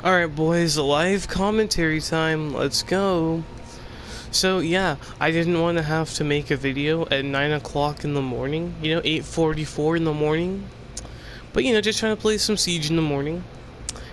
Alright boys, live commentary time, let's go. So yeah, I didn't want to have to make a video at 9 o'clock in the morning, 8:44 in the morning. But just trying to play some Siege in the morning.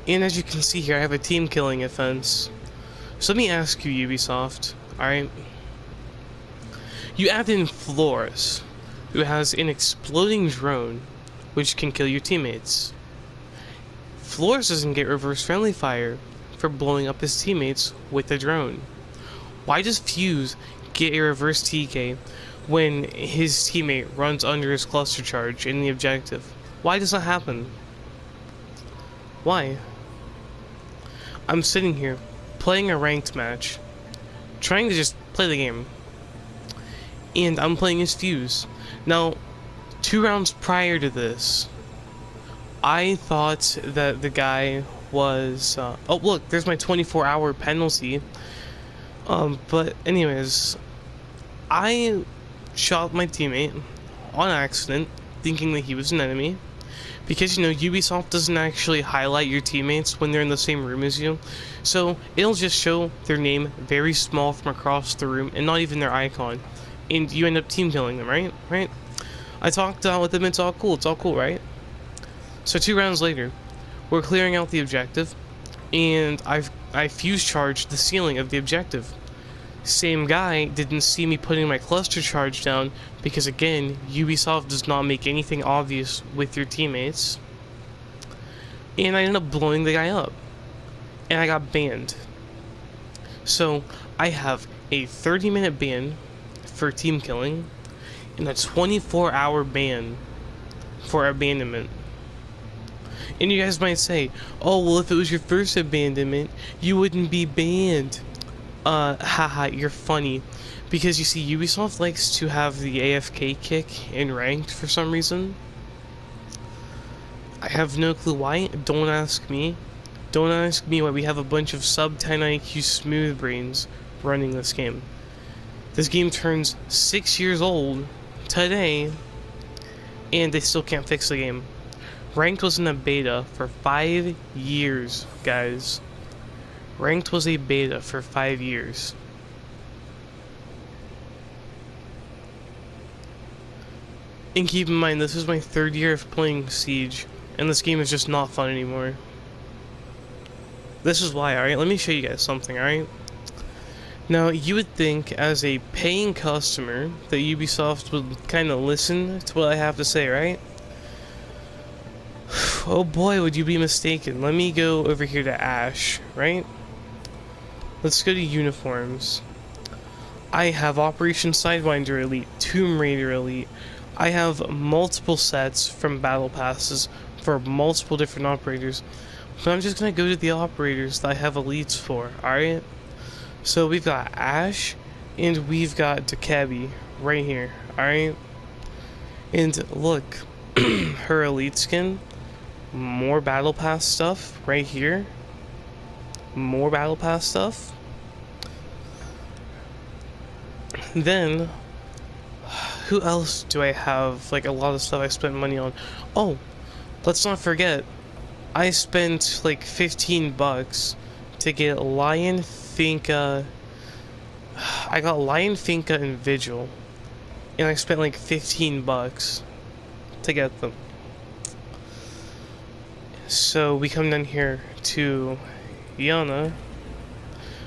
And as you can see here, I have a team killing offense. So let me ask you, Ubisoft, alright? You add in Flores, who has an exploding drone, which can kill your teammates. Flores doesn't get reverse friendly fire for blowing up his teammates with the drone. Why does Fuse get a reverse TK when his teammate runs under his cluster charge in the objective? Why does that happen? Why? I'm sitting here playing a ranked match, trying to just play the game, and I'm playing as Fuse. Now, 2 rounds prior to this, I thought that the guy was, oh look, there's my 24-hour penalty. But anyways, I shot my teammate on accident, thinking that he was an enemy. Because, Ubisoft doesn't actually highlight your teammates when they're in the same room as you. So, it'll just show their name very small from across the room, and not even their icon. And you end up team killing them, right? Right? I talked with them, it's all cool, right? So 2 rounds later, we're clearing out the objective, and I fuse charged the ceiling of the objective. Same guy didn't see me putting my cluster charge down because, again, Ubisoft does not make anything obvious with your teammates. And I ended up blowing the guy up, and I got banned. So I have a 30-minute ban for team killing and a 24-hour ban for abandonment. And you guys might say, oh, well, if it was your first abandonment, you wouldn't be banned. Haha, you're funny. Because you see, Ubisoft likes to have the AFK kick in ranked for some reason. I have no clue why. Don't ask me. Don't ask me why we have a bunch of sub-10 IQ smooth brains running this game. This game turns 6 years old today, and they still can't fix the game. Ranked was in a beta for 5 years, guys. Ranked was a beta for 5 years. And keep in mind, this is my 3rd year of playing Siege, and this game is just not fun anymore. This is why, alright? Let me show you guys something, alright? Now, you would think, as a paying customer, that Ubisoft would kind of listen to what I have to say, right? Oh boy, would you be mistaken. Let me go over here to Ash, right? Let's go to uniforms. I have Operation Sidewinder Elite, Tomb Raider Elite. I have multiple sets from Battle Passes for multiple different operators. But I'm just going to go to the operators that I have elites for, alright? So we've got Ash, and we've got Dekebi right here, alright? And look, her elite skin. More Battle Pass stuff right here. More Battle Pass stuff. Then, who else do I have? Like, a lot of stuff I spent money on. Oh, let's not forget, I spent like 15 bucks to get Lion, Finka. I got Lion, Finka, and Vigil. And I spent like 15 bucks to get them. So we come down here to Yana.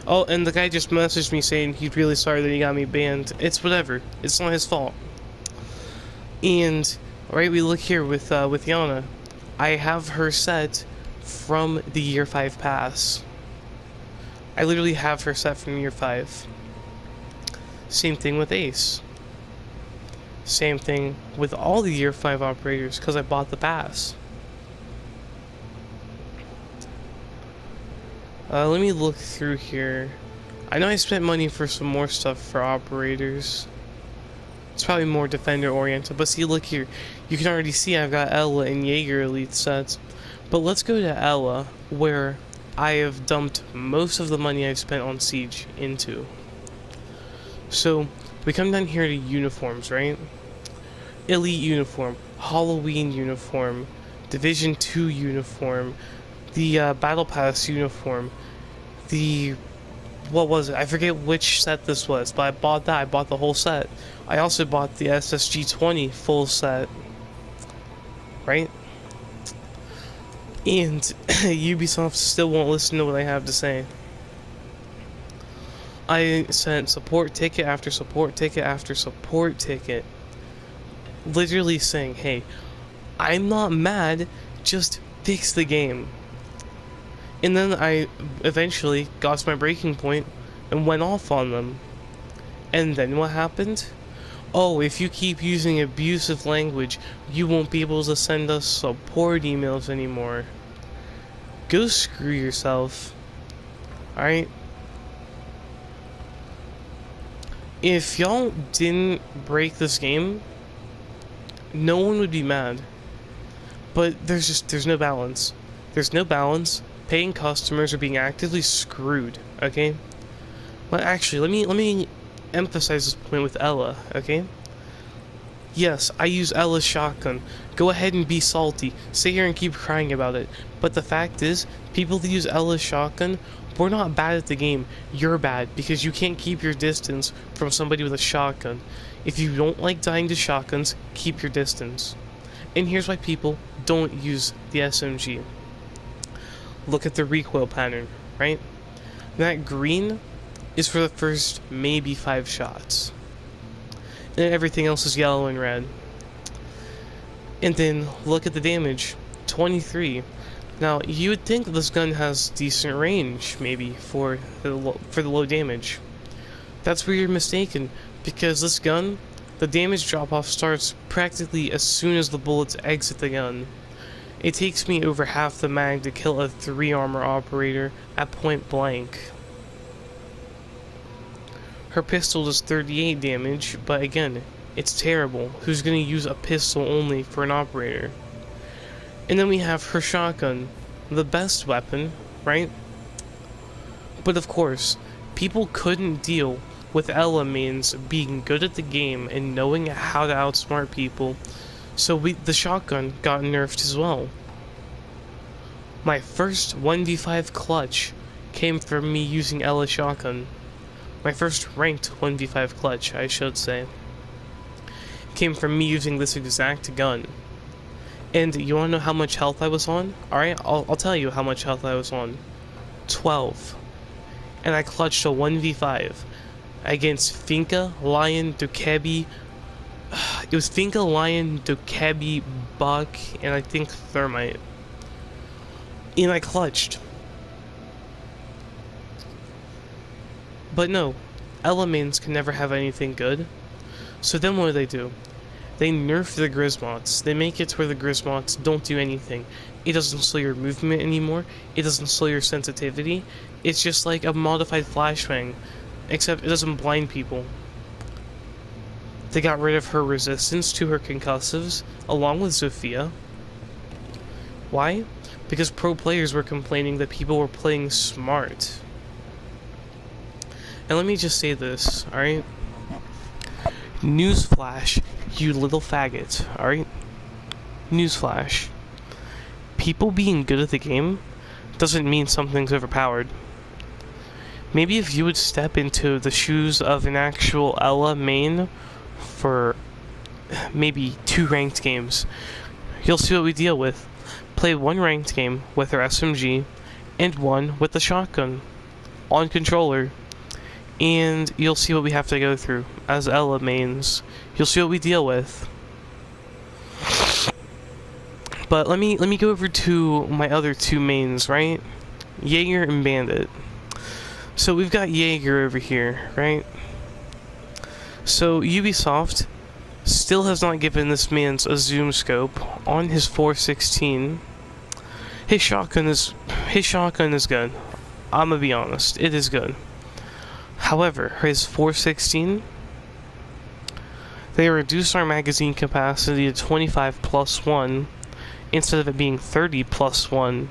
Oh, and the guy just messaged me saying he's really sorry that he got me banned. It's whatever. It's not his fault. And right, we look here with Yana. I have her set from the year 5 pass. I literally have her set from year 5. Same thing with Ace. Same thing with all the year 5 operators because I bought the pass. Let me look through here. I know I spent money for some more stuff for operators. It's probably more defender oriented, but see, look here. You can already see I've got Ella and Jaeger elite sets. But let's go to Ella, where I have dumped most of the money I've spent on Siege into. So, we come down here to uniforms, right? Elite uniform, Halloween uniform, Division 2 uniform, the Battle Pass uniform, the what was it? I forget which set this was, but I bought that. I bought the whole set. I also bought the SSG-20 full set, right? And Ubisoft still won't listen to what I have to say. I sent support ticket after support ticket after support ticket, literally saying, hey, I'm not mad, just fix the game. And then I eventually got to my breaking point and went off on them. And then what happened? Oh, if you keep using abusive language, you won't be able to send us support emails anymore. Go screw yourself. Alright? If y'all didn't break this game, no one would be mad. But there's no balance. There's no balance. Paying customers are being actively screwed, okay? Well, actually, let me emphasize this point with Ella, okay? Yes, I use Ella's shotgun. Go ahead and be salty. Sit here and keep crying about it. But the fact is, people that use Ella's shotgun, we're not bad at the game. You're bad because you can't keep your distance from somebody with a shotgun. If you don't like dying to shotguns, keep your distance. And here's why people don't use the SMG. Look at the recoil pattern, right? That green is for the first maybe 5 shots. And everything else is yellow and red. And then look at the damage, 23. Now you would think this gun has decent range, maybe for the low damage. That's where you're mistaken, because this gun, the damage drop-off starts practically as soon as the bullets exit the gun. It takes me over half the mag to kill a 3 armor operator at point blank. Her pistol does 38 damage, but again, it's terrible. Who's gonna use a pistol only for an operator? And then we have her shotgun, the best weapon, right? But of course, people couldn't deal with Ella mains being good at the game and knowing how to outsmart people, so the shotgun got nerfed as well. My first 1v5 clutch came from me using Ella's shotgun. My first ranked 1v5 clutch, I should say, came from me using this exact gun. And you wanna know how much health I was on? Alright, I'll tell you how much health I was on. 12. And I clutched a 1v5 against Finka, Lion, Dokebi. It was Finka, Lion, Dokebi, Buck, and I think Thermite. And I clutched. But no, Ella mains can never have anything good. So then what do? They nerf the Grismots. They make it to where the Grismots don't do anything. It doesn't slow your movement anymore. It doesn't slow your sensitivity. It's just like a modified flashbang, except it doesn't blind people. They got rid of her resistance to her concussives, along with Zofia. Why? Because pro players were complaining that people were playing smart. And let me just say this, alright? Newsflash, you little faggot, alright? Newsflash. People being good at the game doesn't mean something's overpowered. Maybe if you would step into the shoes of an actual Ella main for maybe 2 ranked games, you'll see what we deal with. Play 1 ranked game with her SMG and 1 with the shotgun on controller, and you'll see what we have to go through as Ella mains. You'll see what we deal with. But let me go over to my other 2 mains, right? Jaeger and Bandit. So we've got Jaeger over here, right? So Ubisoft still has not given this man a zoom scope on his 416. His shotgun is good. I'm gonna be honest, it is good. However, his 416, they reduced our magazine capacity to 25+1 instead of it being 30+1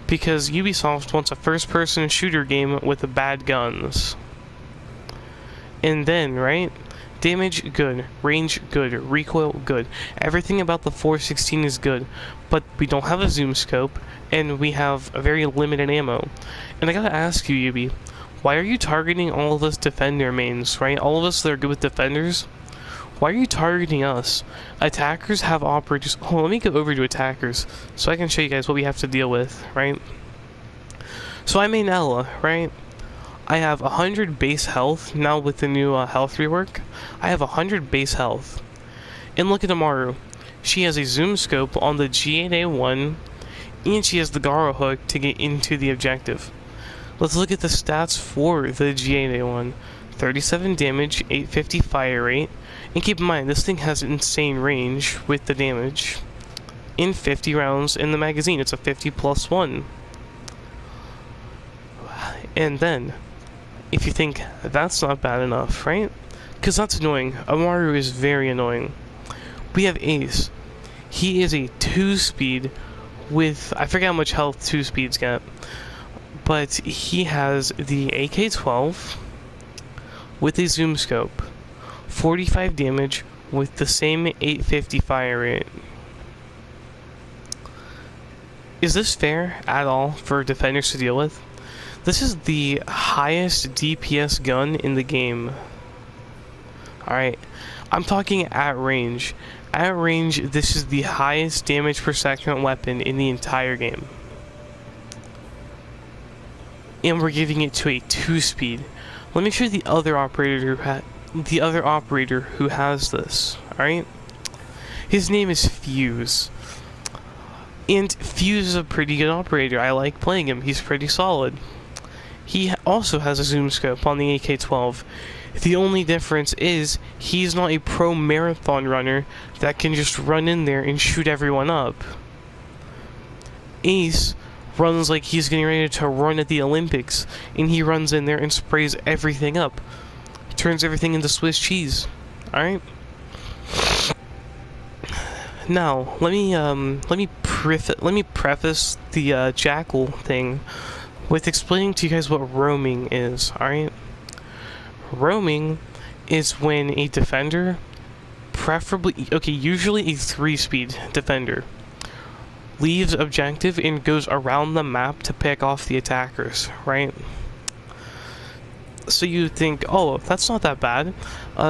because Ubisoft wants a first-person shooter game with the bad guns. And then, right, Damage, good. Range, good. Recoil, good. Everything about the 416 is good, but we don't have a zoom scope, and we have a very limited ammo. And I gotta ask you, Yubi, why are you targeting all of us defender mains, right? All of us that are good with defenders? Why are you targeting us? Attackers have operators. Oh, let me go over to attackers so I can show you guys what we have to deal with, right? So I main Ella, right? I have 100 base health now with the new health rework. I have 100 base health. And look at Lmaoo. She has a zoom scope on the G8A1, and she has the Garo hook to get into the objective. Let's look at the stats for the G8A1. 37 damage, 850 fire rate, and keep in mind this thing has insane range with the damage. In 50 rounds in the magazine, it's a 50+1. And then, if you think that's not bad enough, right? Because that's annoying. Lmaoo is very annoying. We have Ace. He is a 2-speed with, I forget how much health 2-speeds get, but he has the AK-12 with a zoom scope, 45 damage with the same 850 fire rate. Is this fair at all for defenders to deal with? This is the highest DPS gun in the game. Alright, I'm talking at range. At range, this is the highest damage per second weapon in the entire game. And we're giving it to a 2-speed. Let me show you the other operator who has this. Alright? His name is Fuse. And Fuse is a pretty good operator. I like playing him. He's pretty solid. He also has a zoom scope on the AK-12. The only difference is he's not a pro marathon runner that can just run in there and shoot everyone up. Ace runs like he's getting ready to run at the Olympics, and he runs in there and sprays everything up. Turns everything into Swiss cheese. Alright? Now, let me preface the Jackal thing with explaining to you guys what roaming is, alright? Roaming is when a defender, usually a 3-speed defender, leaves objective and goes around the map to pick off the attackers, right? So you think, oh, that's not that bad.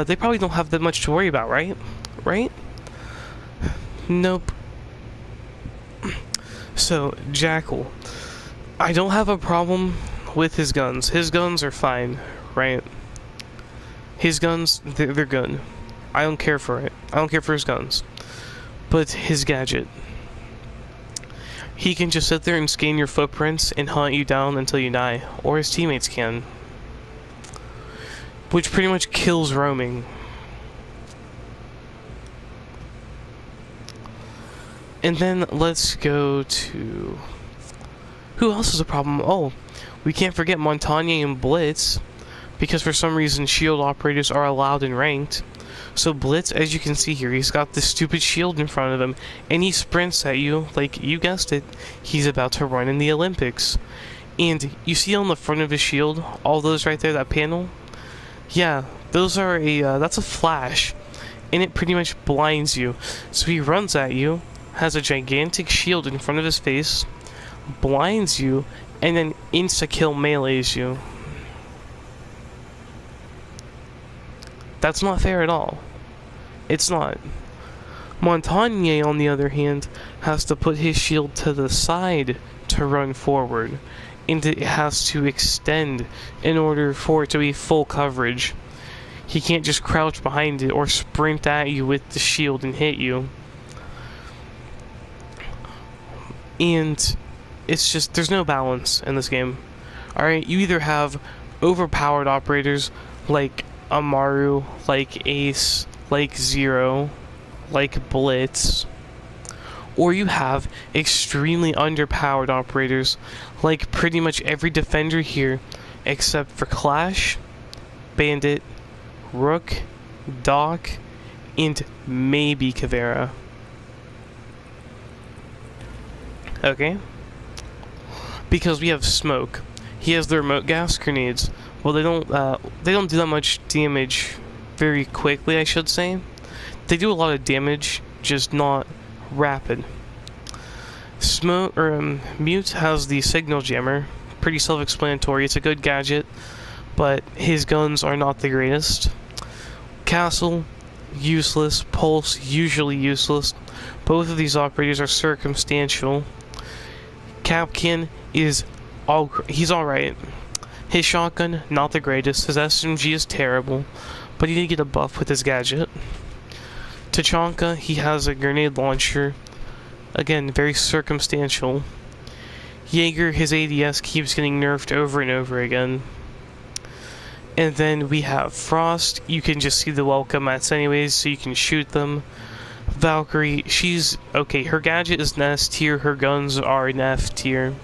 They probably don't have that much to worry about, right? Right? Nope. So, Jackal. I don't have a problem with his guns. His guns are fine, right? His guns, they're good. I don't care for it. I don't care for his guns. But his gadget. He can just sit there and scan your footprints and hunt you down until you die. Or his teammates can. Which pretty much kills roaming. And then let's go to... Who else is a problem? Oh, we can't forget Montagne and Blitz, because for some reason shield operators are allowed in ranked. So Blitz, as you can see here, he's got this stupid shield in front of him, and he sprints at you, like you guessed it, he's about to run in the Olympics. And you see on the front of his shield, all those right there, that panel? Yeah, those are that's a flash, and it pretty much blinds you. So he runs at you, has a gigantic shield in front of his face, blinds you, and then insta-kill melees you. That's not fair at all. It's not. Montagne, on the other hand, has to put his shield to the side to run forward, and it has to extend in order for it to be full coverage. He can't just crouch behind it or sprint at you with the shield and hit you. And it's just, there's no balance in this game. Alright, you either have overpowered operators like Lmaoo, like Ace, like Zero, like Blitz, or you have extremely underpowered operators like pretty much every defender here except for Clash, Bandit, Rook, Doc, and maybe Caveira. Okay? Because we have Smoke. He has the remote gas grenades. Well, they don't do that much damage very quickly, I should say. They do a lot of damage, just not rapid. Mute has the signal jammer. Pretty self-explanatory. It's a good gadget, but his guns are not the greatest. Castle, useless. Pulse, usually useless. Both of these operators are circumstantial. Capcan is he's alright. His shotgun, not the greatest. His SMG is terrible, but he did get a buff with his gadget. Tachanka, he has a grenade launcher. Again, very circumstantial. Jaeger, his ADS keeps getting nerfed over and over again. And then we have Frost. You can just see the welcome mats anyways, so you can shoot them. Valkyrie, she's okay. Her gadget is an S tier. Her guns are an F tier.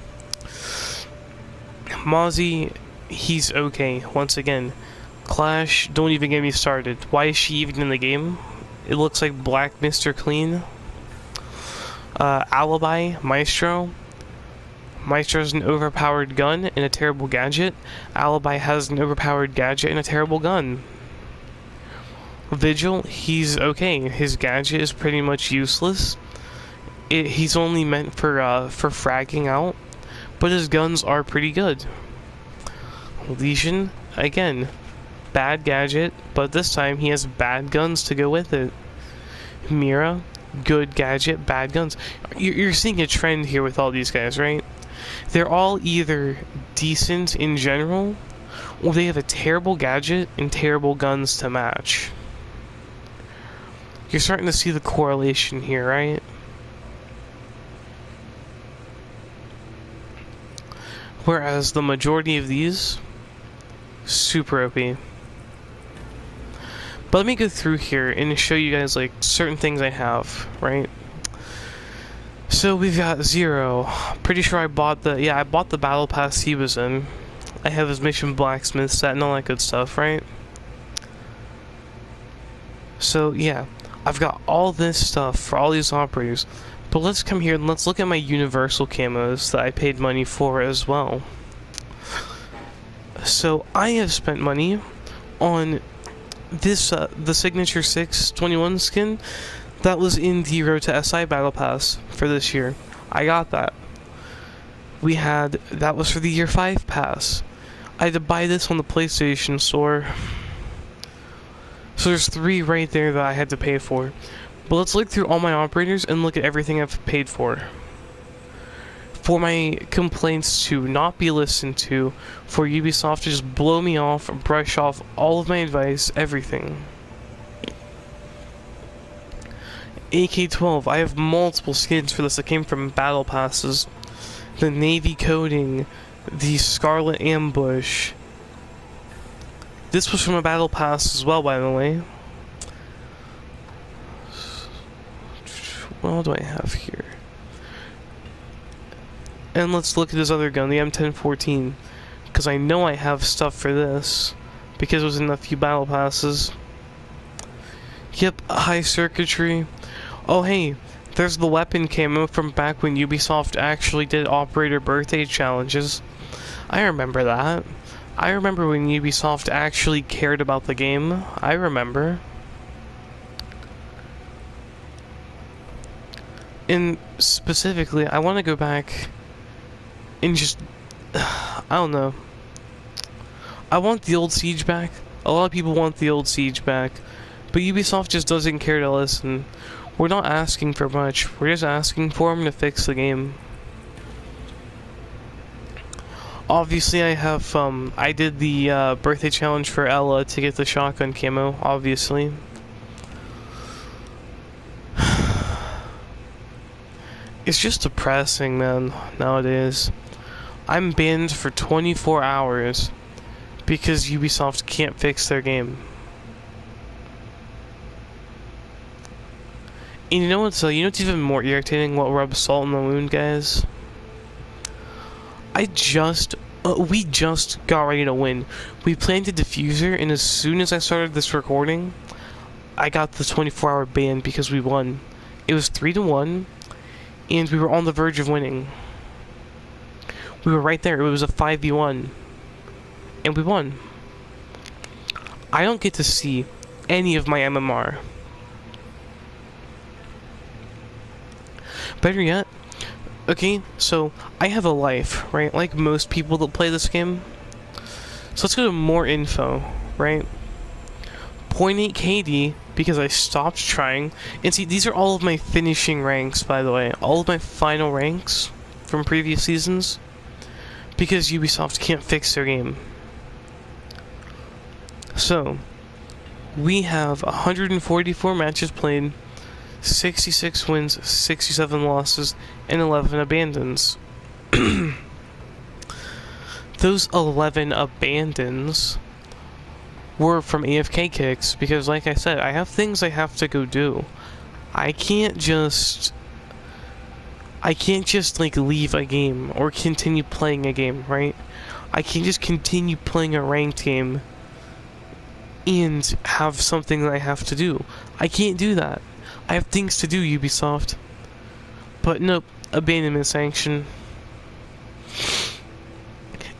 Mozzie, he's okay. Once again, Clash, don't even get me started. Why is she even in the game? It looks like Black Mr. Clean. Alibi, Maestro. Maestro's an overpowered gun and a terrible gadget. Alibi has an overpowered gadget and a terrible gun. Vigil, he's okay. His gadget is pretty much useless. He's only meant for fragging out, but his guns are pretty good. Legion, again, bad gadget, but this time he has bad guns to go with it. Mira, good gadget, bad guns. You're seeing a trend here with all these guys, right? They're all either decent in general, or they have a terrible gadget and terrible guns to match. You're starting to see the correlation here, right? Whereas the majority of these, super OP. But let me go through here and show you guys like certain things I have, right? So we've got Zero. Pretty sure I bought the battle pass he was in. I have his mission blacksmith set and all that good stuff, right? So yeah, I've got all this stuff for all these operators. But let's come here and let's look at my universal camos that I paid money for as well. So I have spent money on this the Signature 621 skin that was in the Road to SI Battle Pass for this year. I got that. That was for the Year 5 pass. I had to buy this on the PlayStation Store. So there's 3 right there that I had to pay for. But let's look through all my operators and look at everything I've paid for. For my complaints to not be listened to, for Ubisoft to just blow me off, brush off all of my advice, everything. AK-12, I have multiple skins for this that came from battle passes. The Navy Coding, the Scarlet Ambush. This was from a battle pass as well, by the way. What do I have here? And let's look at this other gun, the M1014. Because I know I have stuff for this. Because it was in a few battle passes. Yep, high circuitry. Oh hey, there's the weapon camo from back when Ubisoft actually did operator birthday challenges. I remember that. I remember when Ubisoft actually cared about the game. I remember. And specifically, I want to go back and just, I don't know. I want the old Siege back. A lot of people want the old Siege back. But Ubisoft just doesn't care to listen. We're not asking for much. We're just asking for them to fix the game. Obviously, I did the birthday challenge for Ella to get the shotgun camo, obviously. It's just depressing, man, nowadays. I'm banned for 24 hours because Ubisoft can't fix their game. And you know what's even more irritating? What rubs salt in the wound, guys? We just got ready to win. We planted diffuser, and as soon as I started this recording, I got the 24-hour ban because we won. It was 3-1, and we were on the verge of winning. We were right there. It was a 5v1, and we won. I don't get to see any of my MMR. Better yet, okay, so I have a life, right? Like most people that play this game. So let's go to more info, right? 0.8 KD because I stopped trying. And see, these are all of my finishing ranks, by the way. All of my final ranks from previous seasons. Because Ubisoft can't fix their game. So, we have 144 matches played, 66 wins, 67 losses, and 11 abandons. Those 11 abandons were from AFK kicks, because like I said, I have things I have to go do. I can't just like leave a game or continue playing a game, right? I can't just continue playing a ranked game and have something that I have to do. I can't do that. I have things to do, Ubisoft. But nope, abandonment sanction.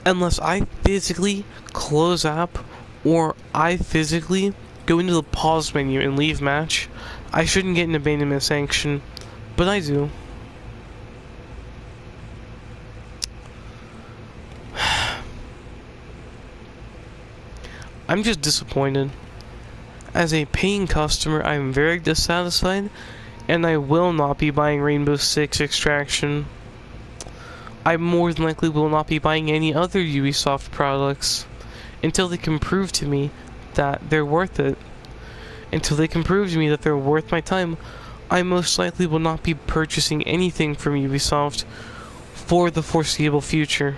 Unless I physically close app or I physically go into the pause menu and leave match, I shouldn't get an abandonment sanction, but I do. I'm just disappointed. As a paying customer, I am very dissatisfied, and I will not be buying Rainbow Six Extraction. I more than likely will not be buying any other Ubisoft products until they can prove to me that they're worth it. Until they can prove to me that they're worth my time, I most likely will not be purchasing anything from Ubisoft for the foreseeable future.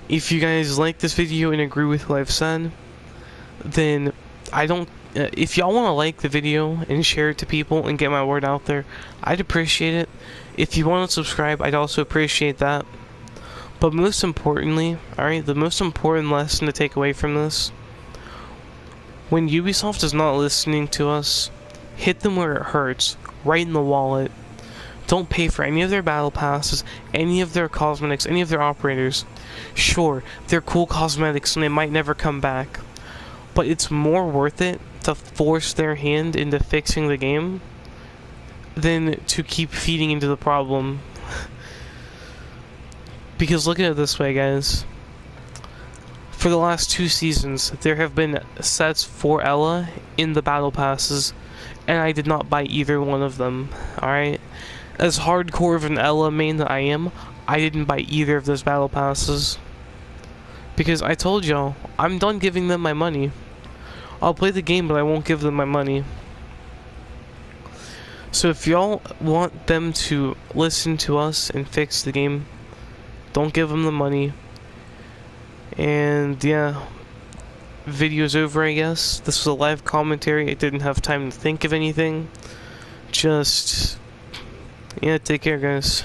If you guys like this video and agree with what I've said, then if y'all want to like the video and share it to people and get my word out there, I'd appreciate it. If you want to subscribe, I'd also appreciate that. But most importantly, alright, the most important lesson to take away from this: when Ubisoft is not listening to us, hit them where it hurts, right in the wallet. Don't pay for any of their battle passes, any of their cosmetics, any of their operators. Sure, they're cool cosmetics and they might never come back, but it's more worth it to force their hand into fixing the game than to keep feeding into the problem. Because look at it this way, guys. For the last 2 seasons, there have been sets for Ela in the battle passes, and I did not buy either one of them, alright? As hardcore of an Ela main that I am, I didn't buy either of those battle passes. Because I told y'all, I'm done giving them my money. I'll play the game, but I won't give them my money. So if y'all want them to listen to us and fix the game, don't give them the money. And yeah, video's over, I guess. This was a live commentary. I didn't have time to think of anything. Just, yeah, take care, guys.